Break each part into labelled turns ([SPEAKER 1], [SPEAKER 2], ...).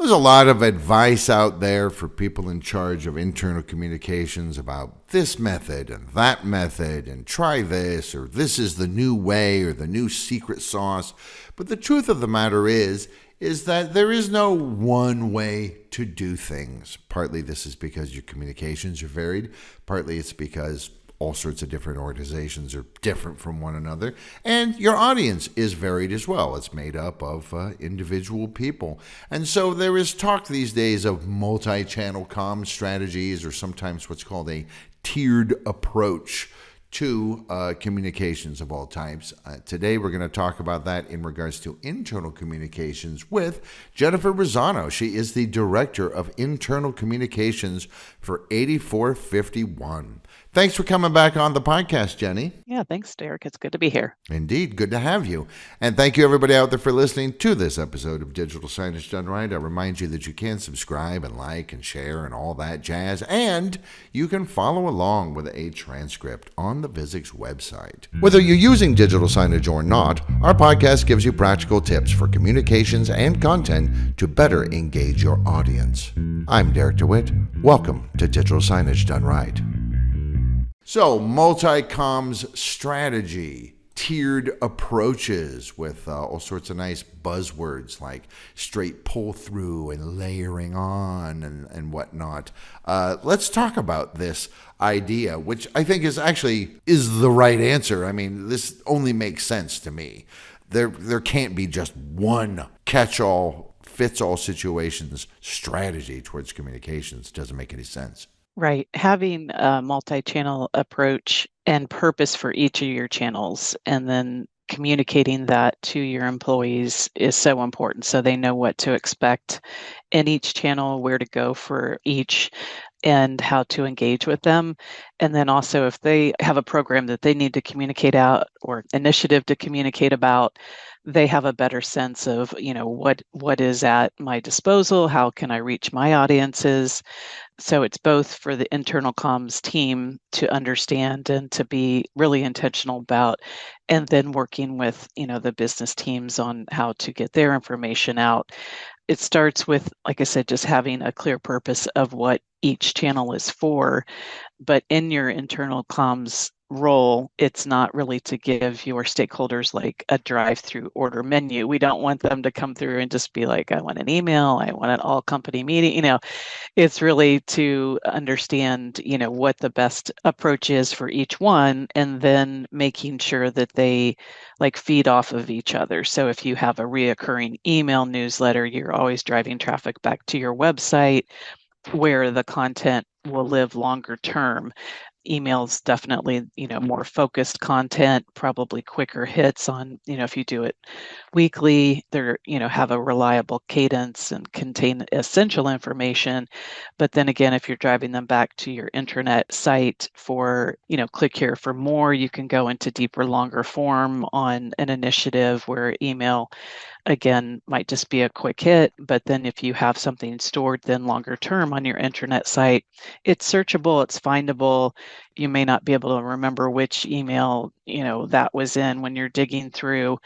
[SPEAKER 1] There's a lot of advice out there for people in charge of internal communications about this method and that method and try this or this is the new way or the new secret sauce. But the truth of the matter is that there is no one way to do things. Partly this is because your communications are varied. Partly it's because all sorts of different organizations are different from one another. And your audience is varied as well. It's made up of individual people. And so there is talk these days of multi-channel comm strategies, or sometimes what's called a tiered approach to communications of all types. Today we're going to talk about that in regards to internal communications with Jennifer Razzano. She is the Director of Internal Communications for 8451. Thanks for coming back on the podcast, Jenny.
[SPEAKER 2] Yeah, thanks, Derek. It's good to be here.
[SPEAKER 1] Indeed, good to have you. And thank you, everybody out there, for listening to this episode of Digital Signage Done Right. I remind you that you can subscribe and like and share and all that jazz. And you can follow along with a transcript on the Vizix website. Whether you're using digital signage or not, our podcast gives you practical tips for communications and content to better engage your audience. I'm Derek DeWitt. Welcome to Digital Signage Done Right. So, multi-comms strategy, tiered approaches with all sorts of nice buzzwords like straight pull-through and layering on and whatnot. Let's talk about this idea, which I think is the right answer. I mean, this only makes sense to me. There can't be just one catch-all, fits-all situations strategy towards communications. Doesn't make any sense.
[SPEAKER 2] Right. Having a multi-channel approach and purpose for each of your channels, and then communicating that to your employees is so important, so they know what to expect in each channel, where to go for each, and how to engage with them. And then also, if they have a program that they need to communicate out or initiative to communicate about, they have a better sense of, what is at my disposal, how can I reach my audiences. So it's both for the internal comms team to understand and to be really intentional about, and then working with, the business teams on how to get their information out. It starts with, like I said, just having a clear purpose of what each channel is for. But in your internal comms role, it's not really to give your stakeholders like a drive-through order menu. We don't want them to come through and just be like, I want an email, I want an all company meeting. It's really to understand, what the best approach is for each one, and then making sure that they like feed off of each other. So if you have a reoccurring email newsletter, you're always driving traffic back to your website where the content will live longer term. Emails definitely, more focused content, probably quicker hits on, if you do it weekly, they're, have a reliable cadence and contain essential information. But then again, if you're driving them back to your intranet site for, click here for more, you can go into deeper, longer form on an initiative where email, again, might just be a quick hit. But then if you have something stored then longer term on your intranet site, it's searchable, it's findable. You may not be able to remember which email, that was in when you're digging through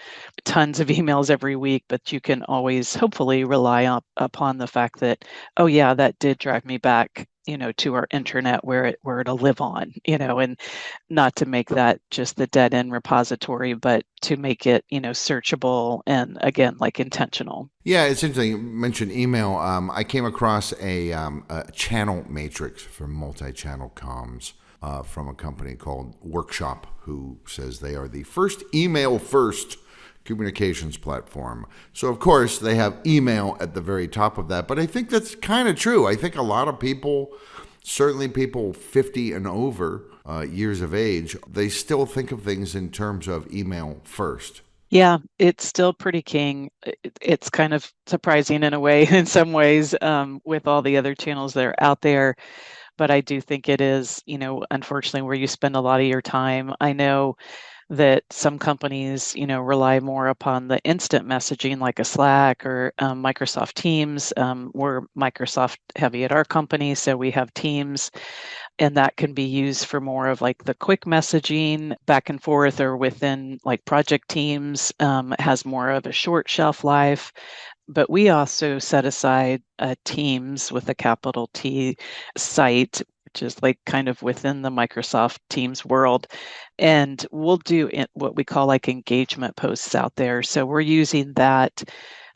[SPEAKER 2] tons of emails every week, but you can always hopefully rely upon the fact that, oh yeah, that did drive me back, to our internet where it'll live on, and not to make that just the dead end repository, but to make it, searchable and again, like intentional.
[SPEAKER 1] Yeah, it's interesting. You mentioned email. I came across a channel matrix for multi-channel comms from a company called Workshop, who says they are the first email-first communications platform. So, of course, they have email at the very top of that. But I think that's kind of true. I think a lot of people, certainly people 50 and over years of age, they still think of things in terms of email first.
[SPEAKER 2] Yeah, it's still pretty king. It's kind of surprising in a way, in some ways, with all the other channels that are out there. But I do think it is, unfortunately, where you spend a lot of your time. I know that some companies, rely more upon the instant messaging like a Slack or Microsoft Teams. We're Microsoft heavy at our company, so we have Teams, and that can be used for more of like the quick messaging back and forth, or within like project teams, has more of a short shelf life. but we also set aside a Teams with a capital T site, which is like kind of within the Microsoft Teams world. And we'll do what we call like engagement posts out there. So we're using that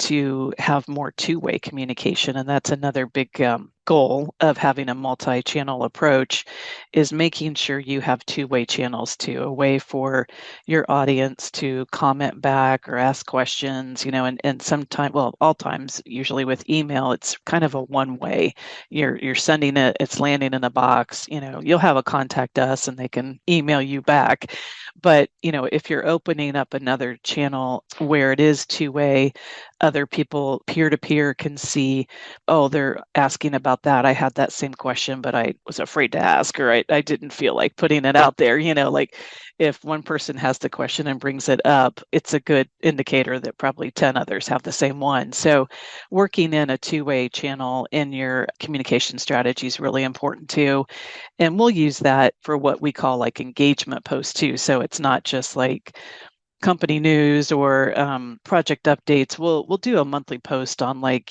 [SPEAKER 2] to have more two-way communication. And that's another big goal of having a multi-channel approach, is making sure you have two-way channels too, a way for your audience to comment back or ask questions, and sometimes, well, all times, usually with email, it's kind of a one-way. You're sending it, it's landing in a box, you'll have a contact us and they can email you back. But, if you're opening up another channel where it is two-way, other people peer to peer can see, oh, they're asking about that. I had that same question, but I was afraid to ask, or I didn't feel like putting it out there. Like if one person has the question and brings it up, it's a good indicator that probably 10 others have the same one. So working in a two-way channel in your communication strategy is really important too. And we'll use that for what we call like engagement posts too. So it's not just like company news or project updates. We'll do a monthly post on like,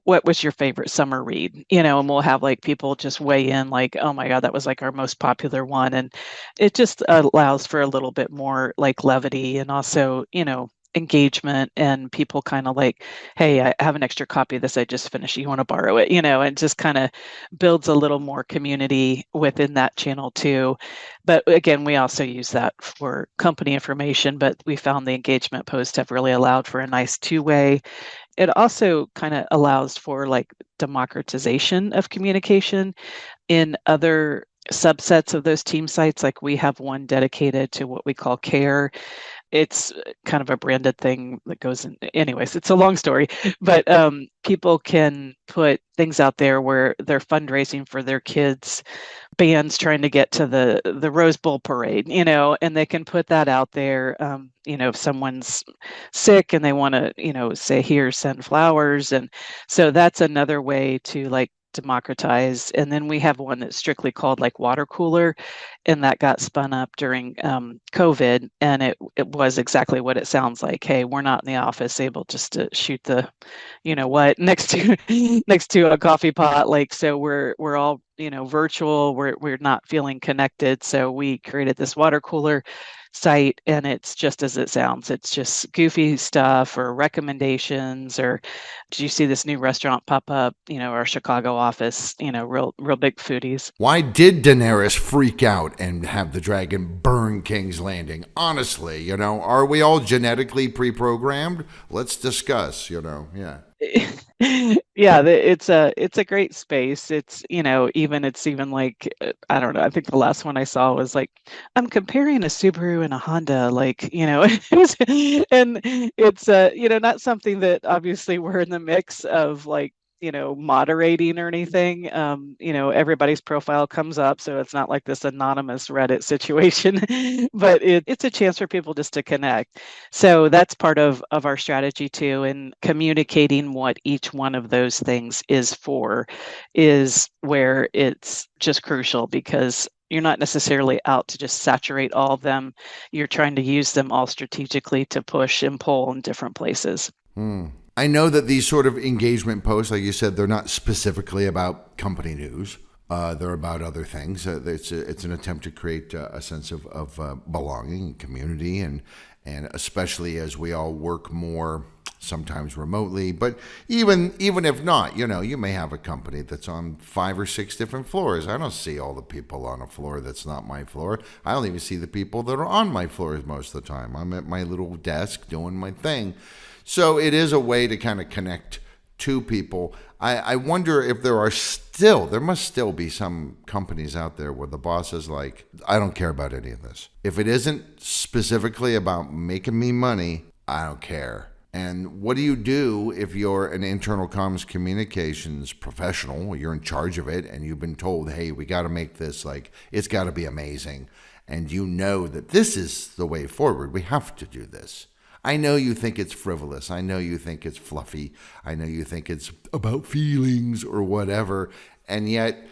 [SPEAKER 2] what was your favorite summer read, and we'll have like people just weigh in like, oh my God, that was like our most popular one. And it just allows for a little bit more like levity and also, engagement, and people kind of like, hey, I have an extra copy of this I just finished, you want to borrow it, and just kind of builds a little more community within that channel too. But again, we also use that for company information, but we found the engagement posts have really allowed for a nice two-way. It also kind of allows for like democratization of communication in other subsets of those team sites. Like we have one dedicated to what we call care. It's kind of a branded thing that goes in. Anyways, it's a long story, but people can put things out there where they're fundraising for their kids' bands trying to get to the Rose Bowl parade, and they can put that out there. If someone's sick and they want to, say, here, send flowers. And so that's another way to like democratize. And then we have one that's strictly called like water cooler, and that got spun up during COVID, and it was exactly what it sounds like. Hey, we're not in the office able just to shoot the, what, next to next to a coffee pot. Like, so we're all, virtual. We're not feeling connected. So we created this water cooler site, and it's just as it sounds. It's just goofy stuff or recommendations, or did you see this new restaurant pop up, our Chicago office, real big foodies.
[SPEAKER 1] Why did Daenerys freak out and have the dragon burn King's Landing? Honestly, are we all genetically pre-programmed? Let's discuss, yeah.
[SPEAKER 2] Yeah, it's a great space. It's, it's even like, I don't know, I think the last one I saw was like, I'm comparing a Subaru and a Honda, like, and it's not something that obviously we're in the mix of like, moderating or anything. Everybody's profile comes up, so it's not like this anonymous Reddit situation, but it's a chance for people just to connect. So that's part of our strategy too, and communicating what each one of those things is for is where it's just crucial, because you're not necessarily out to just saturate all of them. You're trying to use them all strategically to push and pull in different places.
[SPEAKER 1] I know that these sort of engagement posts, like you said, they're not specifically about company news. They're about other things. It's an attempt to create a sense of belonging and community, and especially as we all work more, sometimes remotely. But even if not, you may have a company that's on 5 or 6 different floors. I don't see all the people on a floor that's not my floor. I don't even see the people that are on my floors most of the time. I'm at my little desk doing my thing. So it is a way to kind of connect to people. I wonder if there must still be some companies out there where the boss is like, I don't care about any of this. If it isn't specifically about making me money, I don't care. And what do you do if you're an internal comms communications professional, you're in charge of it, and you've been told, hey, we got to make this, like, it's got to be amazing. And you know that this is the way forward. We have to do this. I know you think it's frivolous. I know you think it's fluffy. I know you think it's about feelings or whatever. And yet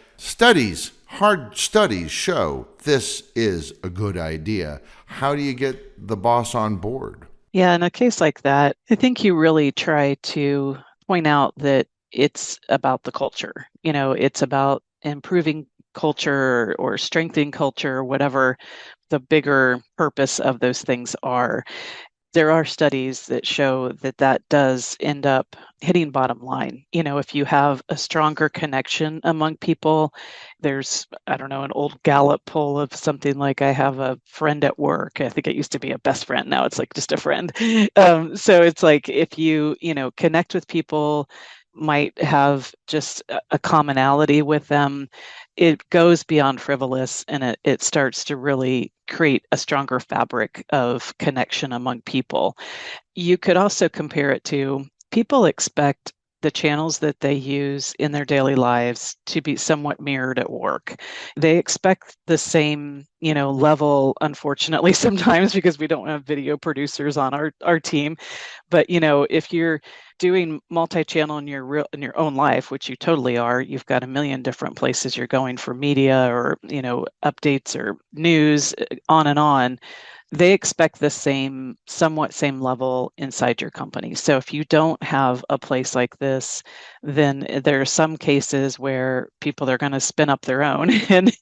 [SPEAKER 1] hard studies show this is a good idea. How do you get the boss on board?
[SPEAKER 2] Yeah, in a case like that, I think you really try to point out that it's about the culture. It's about improving culture or strengthening culture, or whatever the bigger purpose of those things are. There are studies that show that that does end up hitting bottom line. If you have a stronger connection among people, there's, I don't know, an old Gallup poll of something like, I have a friend at work. I think it used to be a best friend. Now it's like just a friend. So it's like if you connect with people, might have just a commonality with them, it goes beyond frivolous, and it starts to really create a stronger fabric of connection among people. You could also compare it to, people expect the channels that they use in their daily lives to be somewhat mirrored at work. They expect the same, level, unfortunately, sometimes because we don't have video producers on our team. But if you're doing multi-channel in your own life, which you totally are, you've got a million different places you're going for media, or updates or news, on and on. They expect the somewhat same level inside your company. So if you don't have a place like this, then there are some cases where people are going to spin up their own, and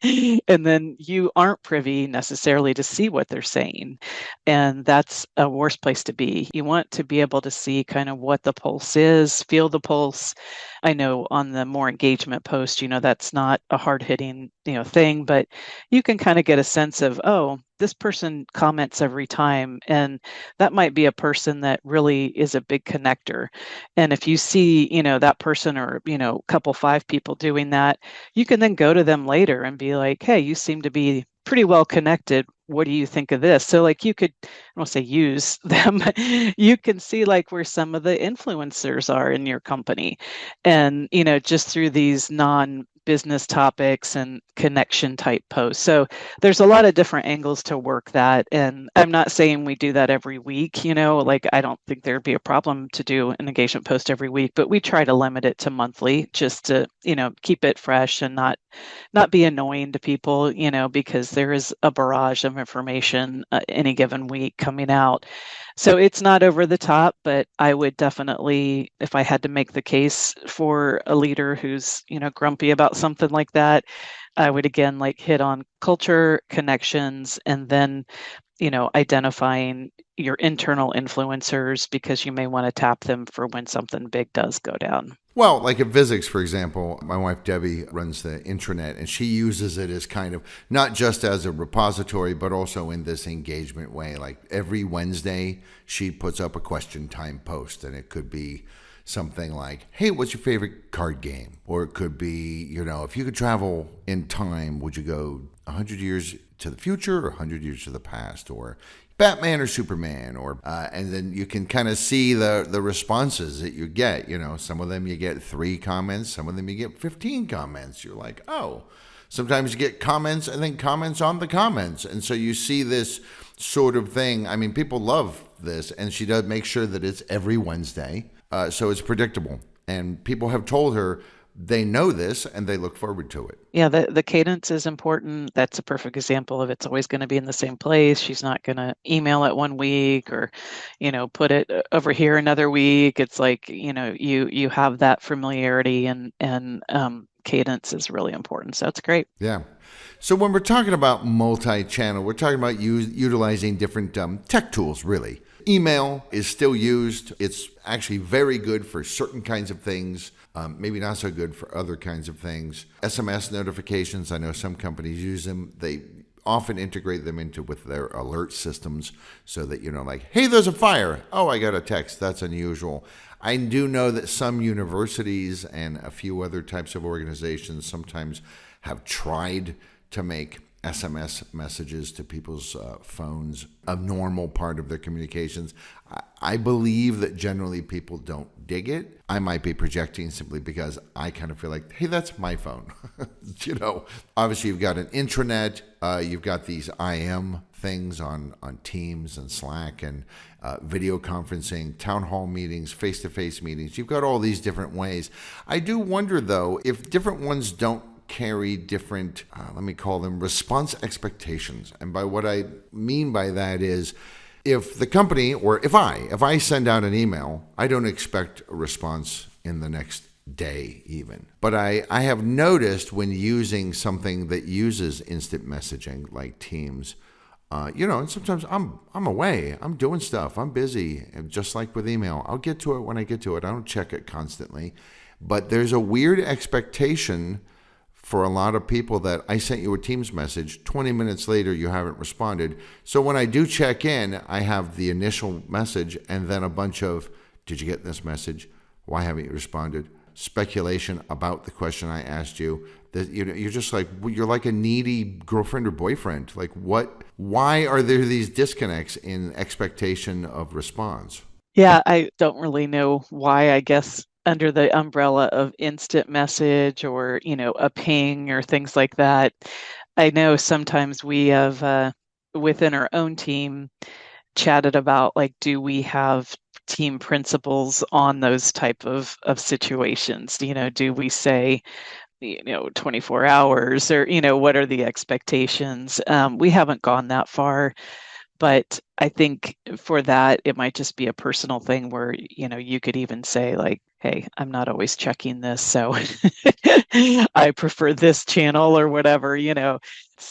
[SPEAKER 2] then you aren't privy necessarily to see what they're saying. And that's a worse place to be. You want to be able to see kind of what the pulse is, feel the pulse. I know on the more engagement post, that's not a hard hitting, thing, but you can kind of get a sense of, oh, this person comments every time, and that might be a person that really is a big connector. And if you see, that person, or, couple five people doing that, you can then go to them later and be like, hey, you seem to be pretty well connected. What do you think of this? So like, you could, I don't say use them, but you can see like where some of the influencers are in your company. And, just through these non-business topics and connection type posts. So there's a lot of different angles to work that. And I'm not saying we do that every week, like I don't think there'd be a problem to do an engagement post every week, but we try to limit it to monthly, just to, keep it fresh and not be annoying to people, because there is a barrage of information any given week coming out. So it's not over the top, but I would definitely, if I had to make the case for a leader who's, grumpy about something like that, I would again like hit on culture, connections, and then, identifying your internal influencers, because you may want to tap them for when something big does go down.
[SPEAKER 1] Well, like at Visix, for example, my wife Debbie runs the intranet, and she uses it as kind of not just as a repository, but also in this engagement way. Like every Wednesday, she puts up a question time post, and it could be something like, hey, what's your favorite card game? Or it could be, if you could travel in time, would you go 100 years to the future or 100 years to the past? Or Batman or Superman, or and then you can kind of see the responses that you get. Some of them you get 3 comments, some of them you get 15 comments. You're like, oh. Sometimes you get comments and then comments on the comments, and so you see this sort of thing. I mean, people love this, and she does make sure that it's every Wednesday, so it's predictable. And people have told her they know this and they look forward to it.
[SPEAKER 2] Yeah, the cadence is important. That's a perfect example of, it's always going to be in the same place. She's not going to email it one week, or, put it over here another week. It's like, you have that familiarity, and cadence is really important. So it's great.
[SPEAKER 1] Yeah. So when we're talking about multi-channel, we're talking about utilizing different tech tools, really. Email is still used. It's actually very good for certain kinds of things, maybe not so good for other kinds of things. SMS notifications, I know some companies use them. They often integrate them with their alert systems, so that, like, hey, there's a fire. Oh, I got a text. That's unusual. I do know that some universities and a few other types of organizations sometimes have tried to make SMS messages to people's phones a normal part of their communications. I believe that generally people don't dig it. I might be projecting simply because I kind of feel like, hey, that's my phone. Obviously you've got an intranet, you've got these IM things on Teams and Slack, and video conferencing, town hall meetings, face-to-face meetings. You've got all these different ways. I do wonder, though, if different ones don't carry different, let me call them response expectations. And by what I mean by that is if the company, or if I send out an email, I don't expect a response in the next day even. But I have noticed when using something that uses instant messaging like Teams, and sometimes I'm away, I'm doing stuff, I'm busy, and just like with email, I'll get to it when I get to it. I don't check it constantly, but there's a weird expectation for a lot of people that I sent you a Teams message, 20 minutes later you haven't responded. So when I do check in, I have the initial message and then a bunch of, did you get this message? Why haven't you responded? Speculation about the question I asked you. That you're just like, you're like a needy girlfriend or boyfriend. Like what? Why are there these disconnects in expectation of response?
[SPEAKER 2] Yeah, I don't really know why, I guess under the umbrella of instant message or, a ping or things like that. I know sometimes we have within our own team chatted about like, do we have team principles on those type of situations? Do we say, 24 hours or, what are the expectations? We haven't gone that far, but I think for that, it might just be a personal thing where, you could even say like, hey, I'm not always checking this, so I prefer this channel or whatever,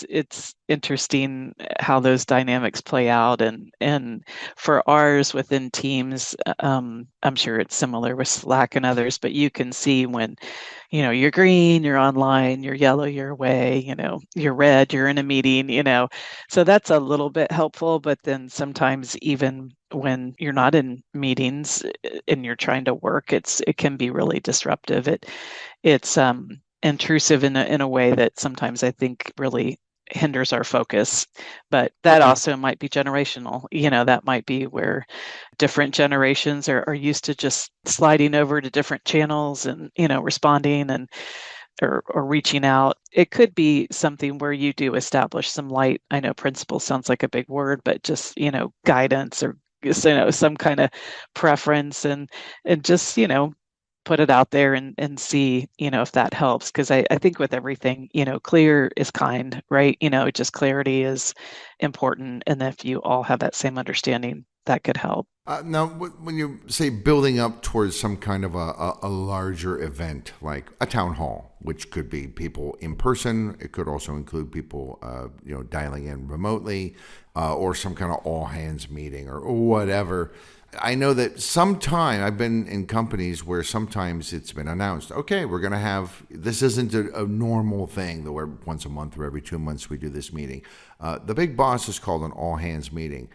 [SPEAKER 2] it's interesting how those dynamics play out. And for ours within Teams, I'm sure it's similar with Slack and others, but you can see when, you're green, you're online, you're yellow, you're away, you're red, you're in a meeting, so that's a little bit helpful. But then sometimes even when you're not in meetings and you're trying to work, it can be really disruptive. It's intrusive in a way that sometimes I think really hinders our focus. But that
[SPEAKER 1] Okay.
[SPEAKER 2] also might be generational. That might be where different generations are used to just sliding over to different channels and, responding and or reaching out. It could be something where you do establish some light. I know principle sounds like a big word, but just, guidance or some kind of preference and just, put it out there and see, if that helps. Because I think with everything, clear is kind, right? Just clarity is important. And if you all have that same understanding, that could help.
[SPEAKER 1] Now, when you say building up towards some kind of a larger event, like a town hall, which could be people in person, it could also include people, dialing in remotely, or some kind of all hands meeting or whatever. I know that sometime I've been in companies where sometimes it's been announced, okay, we're going to have, this isn't a normal thing that we're once a month or every 2 months we do this meeting. The big boss is called an all hands meeting.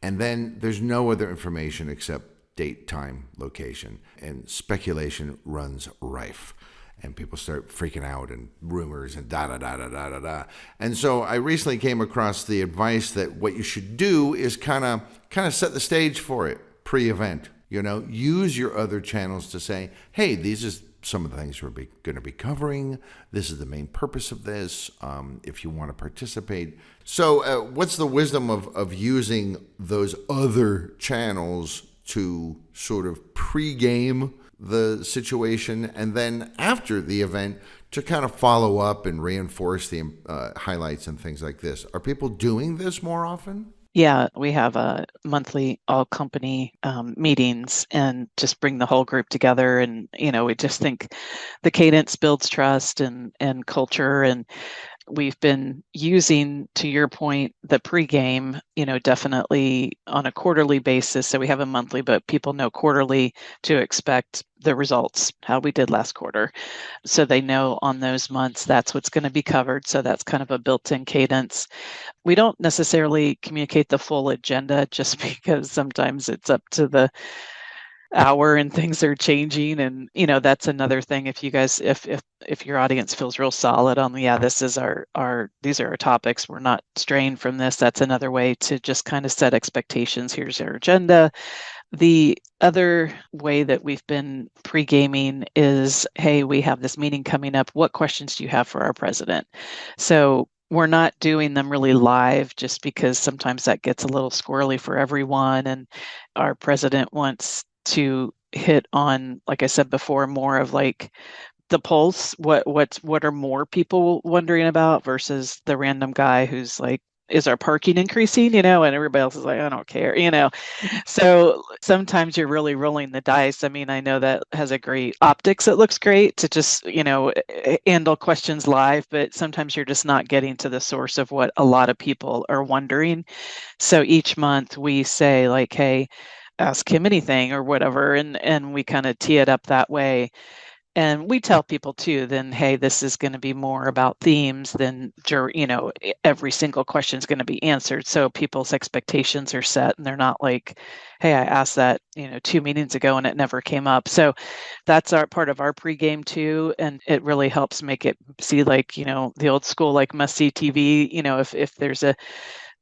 [SPEAKER 1] And then there's no other information except date, time, location, and speculation runs rife. And people start freaking out and rumors and da da da da da da da. And so I recently came across the advice that what you should do is kind of set the stage for it pre-event. Use your other channels to say, hey, these are some of the things we're going to be covering. This is the main purpose of this. If you want to participate. So what's the wisdom of using those other channels to sort of pre-game the situation and then after the event to kind of follow up and reinforce the highlights and things like this? Are people doing this more often?
[SPEAKER 2] Yeah, we have a monthly all company meetings and just bring the whole group together. And, we just think the cadence builds trust and culture. And we've been using, to your point, the pregame, definitely on a quarterly basis. So we have a monthly, but people know quarterly to expect the results, how we did last quarter. So they know on those months that's what's going to be covered. So that's kind of a built-in cadence. We don't necessarily communicate the full agenda just because sometimes it's up to the hour and things are changing. And that's another thing. If you guys, if your audience feels real solid on, yeah, this is our these are our topics, we're not straying from this, that's another way to just kind of set expectations. Here's our agenda. The other way that we've been pre-gaming is, hey, we have this meeting coming up, what questions do you have for our president? So we're not doing them really live just because sometimes that gets a little squirrely for everyone. And our president wants to hit on, like I said before, more of like the pulse. What are more people wondering about versus the random guy who's like is our parking increasing, and everybody else is like, I don't care. So sometimes you're really rolling the dice. I mean, I know that has a great optics. It looks great to just, handle questions live, but sometimes you're just not getting to the source of what a lot of people are wondering. So each month we say like, hey, ask him anything or whatever, and we kind of tee it up that way. And we tell people too, then, hey, this is going to be more about themes than, every single question is going to be answered. So people's expectations are set and they're not like, hey, I asked that, 2 meetings ago and it never came up. So that's our part of our pregame too. And it really helps make it see like, the old school, like must see TV, if there's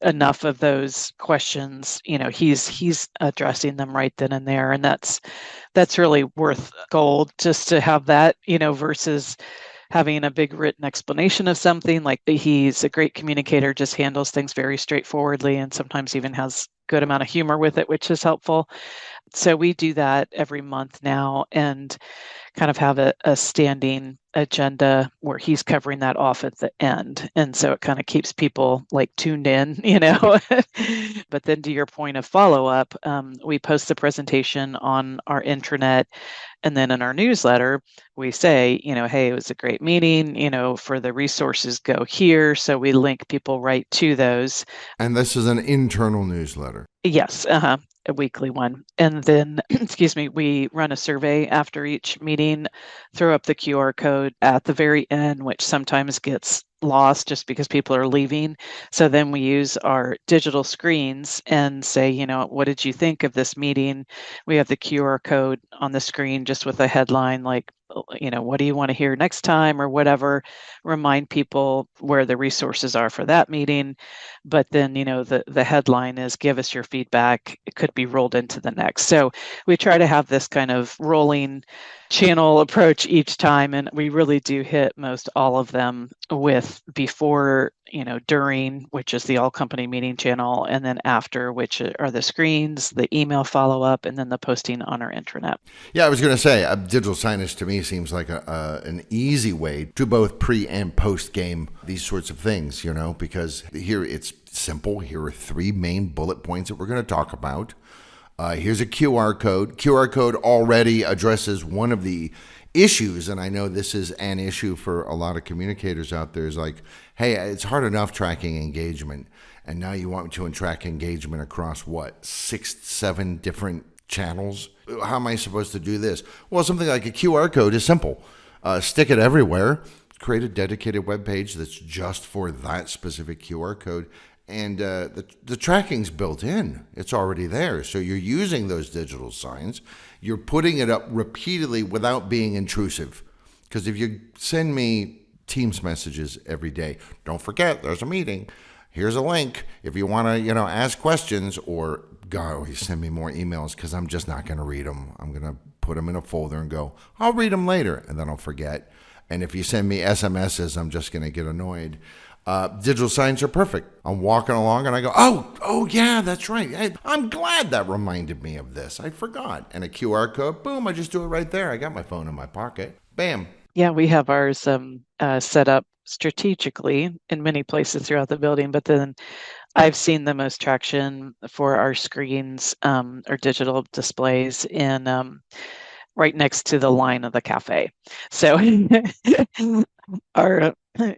[SPEAKER 2] enough of those questions, he's addressing them right then and there. And that's really worth gold just to have that, versus having a big written explanation of something. Like he's a great communicator, just handles things very straightforwardly and sometimes even has good amount of humor with it, which is helpful. So we do that every month now and kind of have a standing agenda where he's covering that off at the end. And so it kind of keeps people like tuned in, But then to your point of follow up, we post the presentation on our intranet. And then in our newsletter, we say, hey, it was a great meeting, for the resources, go here. So we link people right to those.
[SPEAKER 1] And this is an internal newsletter.
[SPEAKER 2] Yes, a weekly one. And then, excuse me, we run a survey after each meeting, throw up the QR code at the very end, which sometimes gets lost just because people are leaving. So then we use our digital screens and say, what did you think of this meeting? We have the QR code on the screen just with a headline like, what do you want to hear next time or whatever, remind people where the resources are for that meeting. But then, the headline is give us your feedback. It could be rolled into the next. So we try to have this kind of rolling channel approach each time. And we really do hit most all of them with before, during, which is the all company meeting channel, and then after, which are the screens, the email follow-up, and then the posting on our intranet.
[SPEAKER 1] Yeah, I was going to say, digital signage to me seems like an easy way to both pre and post game these sorts of things, because here it's simple. Here are 3 main bullet points that we're going to talk about. Here's a QR code. QR code already addresses one of the issues, and I know this is an issue for a lot of communicators out there, is like, hey, it's hard enough tracking engagement, and now you want to track engagement across, 6, 7 different channels? How am I supposed to do this? Well, something like a QR code is simple. Stick it everywhere. Create a dedicated web page that's just for that specific QR code. And the tracking's built in. It's already there. So you're using those digital signs. You're putting it up repeatedly without being intrusive. Because if you send me Teams messages every day, don't forget there's a meeting. Here's a link if you want to, ask questions, or God, you send me more emails because I'm just not going to read them. I'm going to put them in a folder and go, I'll read them later, and then I'll forget. And if you send me SMSs, I'm just going to get annoyed. Digital signs are perfect. I'm walking along and I go, oh yeah, that's right. I'm glad that reminded me of this. I forgot. And a QR code, boom, I just do it right there. I got my phone in my pocket. Bam.
[SPEAKER 2] Yeah, we have ours set up strategically in many places throughout the building, but then I've seen the most traction for our screens or digital displays in right next to the line of the cafe. So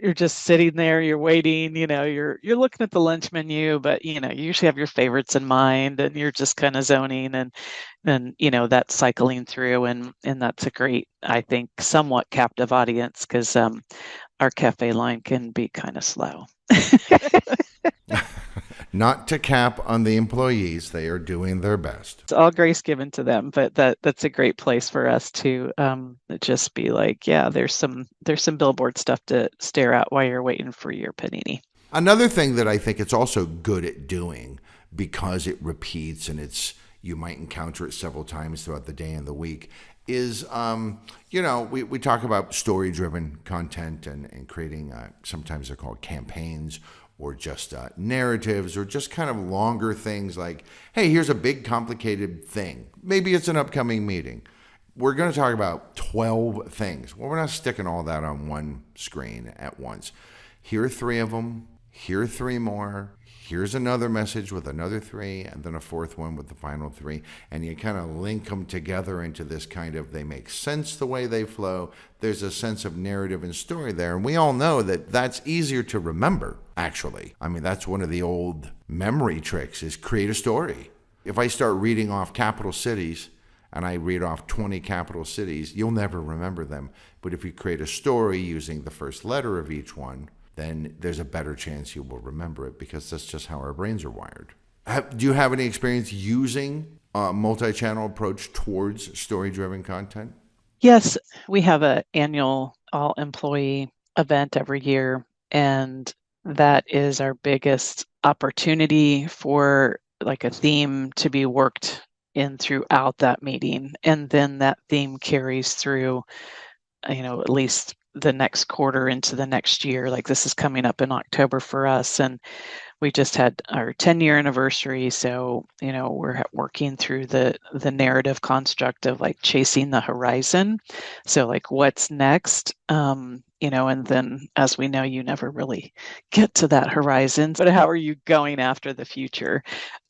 [SPEAKER 2] you're just sitting there, you're waiting, you're looking at the lunch menu, but you usually have your favorites in mind and you're just kind of zoning and that's cycling through and that's a great, I think, somewhat captive audience because our cafe line can be kind of slow.
[SPEAKER 1] Not to cap on the employees, they are doing their best.
[SPEAKER 2] It's all grace given to them, but that's a great place for us to just be like, yeah, there's some billboard stuff to stare at while you're waiting for your panini.
[SPEAKER 1] Another thing that I think it's also good at doing, because it repeats and you might encounter it several times throughout the day and the week, is we talk about story-driven content and creating sometimes they're called campaigns, or just narratives, or just kind of longer things like, hey, here's a big complicated thing. Maybe it's an upcoming meeting. We're going to talk about 12 things. Well, we're not sticking all that on one screen at once. Here are 3 of them. Here are 3 more. here's another message with another 3, and then a fourth one with the final 3. And you kind of link them together into this kind of, they make sense the way they flow. There's a sense of narrative and story there. And we all know that that's easier to remember, actually. I mean, that's one of the old memory tricks, is create a story. If I start reading off capital cities, and I read off 20 capital cities, you'll never remember them. But if you create a story using the first letter of each one, then there's a better chance you will remember it, because that's just how our brains are wired. Do you have any experience using a multi-channel approach towards story-driven content?
[SPEAKER 2] Yes, we have an annual all-employee event every year, and that is our biggest opportunity for like a theme to be worked in throughout that meeting. And then that theme carries through, at least the next quarter into the next year. Like this is coming up in October for us, and we just had our 10-year anniversary. So, we're working through the narrative construct of like chasing the horizon. So like what's next, and then as we know, you never really get to that horizon, but how are you going after the future?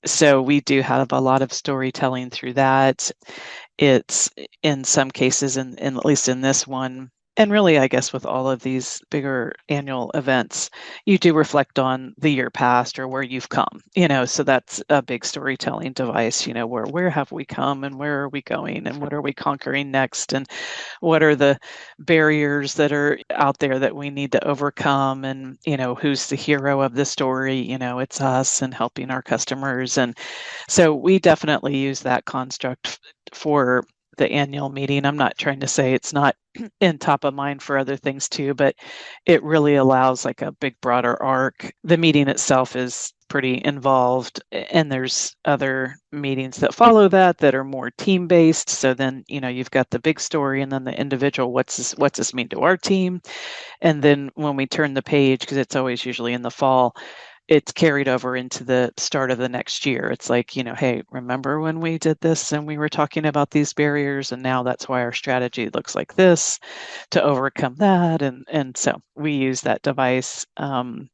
[SPEAKER 2] So we do have a lot of storytelling through that. It's in some cases, and at least in this one, and really, I guess with all of these bigger annual events, you do reflect on the year past or where you've come, so that's a big storytelling device, where have we come and where are we going and what are we conquering next and what are the barriers that are out there that we need to overcome, and, who's the hero of the story, it's us and helping our customers. And so we definitely use that construct for the annual meeting. I'm not trying to say it's not in top of mind for other things too, but it really allows like a big broader arc. The meeting itself is pretty involved, and there's other meetings that follow that are more team based. So then, you've got the big story and then the individual, what's this mean to our team? And then when we turn the page, because it's always usually in the fall, it's carried over into the start of the next year. It's like, hey, remember when we did this and we were talking about these barriers, and now that's why our strategy looks like this to overcome that. And so we use that device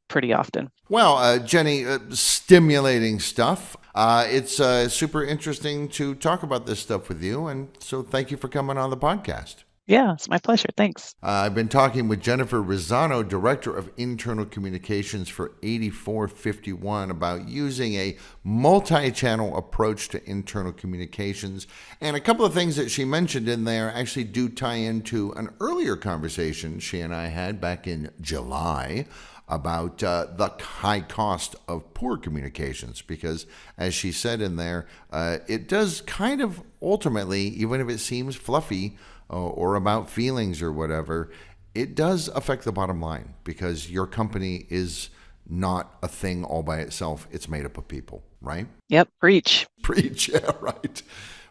[SPEAKER 2] pretty often.
[SPEAKER 1] Well, Jenny, stimulating stuff. It's super interesting to talk about this stuff with you. And so thank you for coming on the podcast.
[SPEAKER 2] Yeah, it's my pleasure. Thanks.
[SPEAKER 1] I've been talking with Jennifer Razzano, Director of Internal Communications for 8451, about using a multi-channel approach to internal communications. And a couple of things that she mentioned in there actually do tie into an earlier conversation she and I had back in July about the high cost of poor communications, because as she said in there, it does kind of ultimately, even if it seems fluffy, or about feelings or whatever, it does affect the bottom line, because your company is not a thing all by itself. It's made up of people, right?
[SPEAKER 2] Yep. Preach.
[SPEAKER 1] Preach. Yeah, right.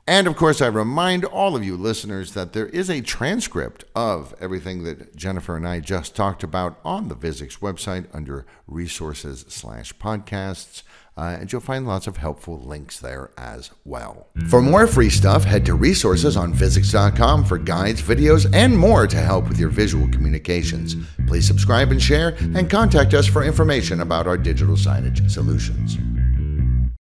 [SPEAKER 1] And of course, I remind all of you listeners that there is a transcript of everything that Jennifer and I just talked about on the Visix website under resources/podcasts. And you'll find lots of helpful links there as well. For more free stuff, head to resources on Visix.com for guides, videos, and more to help with your visual communications. Please subscribe and share, and contact us for information about our digital signage solutions.